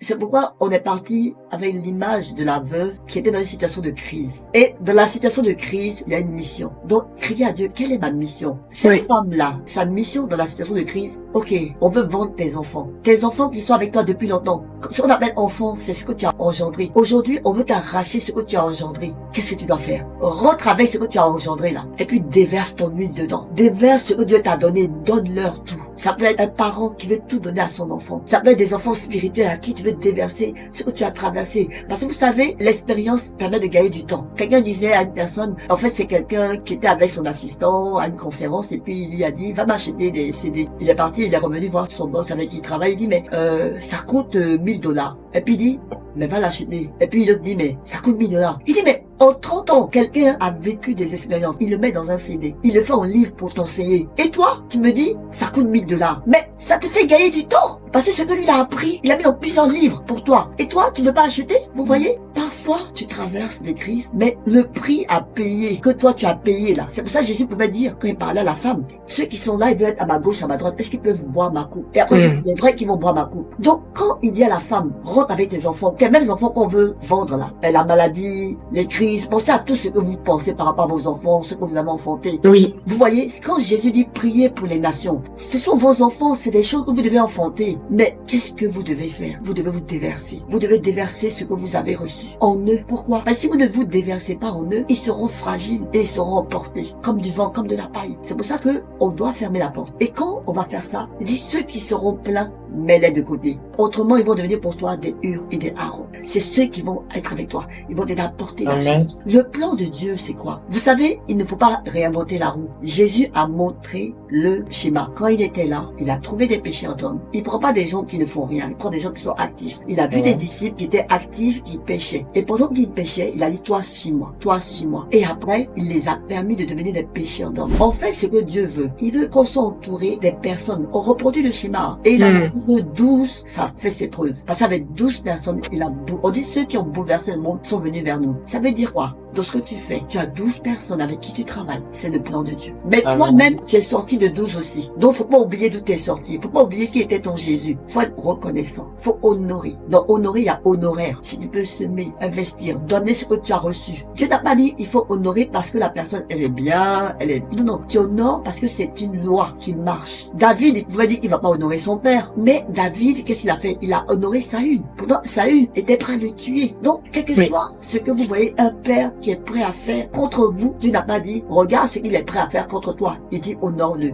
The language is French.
C'est pourquoi on est parti avec l'image de la veuve qui était dans une situation de crise. Et dans la situation de crise, il y a une mission. Donc, crier à Dieu, quelle est ma mission? Cette femme-là, sa mission dans la situation de crise, ok, on veut vendre tes enfants. Tes enfants qui sont avec toi depuis longtemps. Ce qu'on appelle enfant, c'est ce que tu as engendré. Aujourd'hui, on veut t'arracher ce que tu as engendré. Qu'est-ce que tu dois faire? Rentre avec ce que tu as engendré là. Et puis déverse ton huile dedans. Déverse ce que Dieu t'a donné. Donne-leur tout. Ça peut être un parent qui veut tout donner à son enfant. Ça peut être des enfants spirituels à qui tu veux déverser ce que tu as traversé. Parce que vous savez, l'expérience permet de gagner du temps. Quelqu'un disait à une personne, en fait c'est quelqu'un qui était avec son assistant à une conférence et puis il lui a dit, va m'acheter des CD. Il est parti, il est revenu voir son boss avec qui il travaille. Il dit, mais ça coûte $1000. Et puis il dit, mais va l'acheter. Et puis l'autre dit, mais ça coûte $1000. Il dit, mais en 30 ans, quelqu'un a vécu des expériences. Il le met dans un CD. Il le fait en livre pour t'enseigner. Et toi, tu me dis, ça coûte $1000. Mais ça te fait gagner du temps. Parce que ce que lui il a appris, il a mis dans plusieurs livres pour toi. Et toi, tu ne veux pas acheter? Vous voyez? Parfois, tu traverses des crises, mais le prix à payer, que toi tu as payé là. C'est pour ça que Jésus pouvait dire, quand il parlait à la femme, ceux qui sont là, ils veulent être à ma gauche, à ma droite, est-ce qu'ils peuvent boire ma coupe? Et après, c'est vrai qu'ils vont boire ma coupe. Donc, quand il dit à la femme, rentre avec tes enfants, tes mêmes enfants qu'on veut vendre là, la maladie, les crises, pensez à tout ce que vous pensez par rapport à vos enfants, ce que vous avez enfanté. Oui. Vous voyez, quand Jésus dit priez pour les nations, ce sont vos enfants, c'est des choses que vous devez enfanter. Mais qu'est-ce que vous devez faire? Vous devez vous déverser. Vous devez déverser ce que vous avez reçu en eux. Pourquoi? Parce que si vous ne vous déversez pas en eux, ils seront fragiles et ils seront emportés comme du vent, comme de la paille. C'est pour ça que on doit fermer la porte. Et quand on va faire ça, il dit ceux qui seront pleins, mets-les de côté. Autrement, ils vont devenir pour toi des Hur et des Aaron. C'est ceux qui vont être avec toi. Ils vont t'aider à porter la chose. Le plan de Dieu, c'est quoi? Vous savez, il ne faut pas réinventer la roue. Jésus a montré le schéma. Quand il était là, il a trouvé des pécheurs d'hommes. Il prend pas des gens qui ne font rien. Il prend des gens qui sont actifs. Il a vu des disciples qui étaient actifs, qui péchaient. Et pendant qu'ils péchaient, il a dit, toi, suis-moi. Toi, suis-moi. Et après, il les a permis de devenir des pécheurs d'hommes. En fait, ce que Dieu veut, il veut qu'on soit entouré des personnes. On reproduit le schéma. Et il a 12, ça fait ses preuves. Parce qu'avec 12 personnes, on dit ceux qui ont bouleversé le monde sont venus vers nous. Ça veut dire quoi? Dans ce que tu fais, tu as 12 personnes avec qui tu travailles. C'est le plan de Dieu. Mais toi-même, tu es sorti de 12 aussi. Donc, faut pas oublier d'où tu es sorti. Faut pas oublier qui était ton Jésus. Faut être reconnaissant. Faut honorer. Dans honorer, il y a honoraire. Si tu peux semer, investir, donner ce que tu as reçu. Dieu n'a pas dit, il faut honorer parce que la personne, elle est bien, Non, non. Tu honores parce que c'est une loi qui marche. David, il pouvait dire qu'il va pas honorer son père. Mais David, qu'est-ce qu'il a fait? Il a honoré Saül. Pourtant, Saül était prêt à le tuer. Donc, quel que soit ce que vous voyez, un père qui est prêt à faire contre vous, Dieu n'a pas dit, regarde ce qu'il est prêt à faire contre toi. Il dit, honore-le.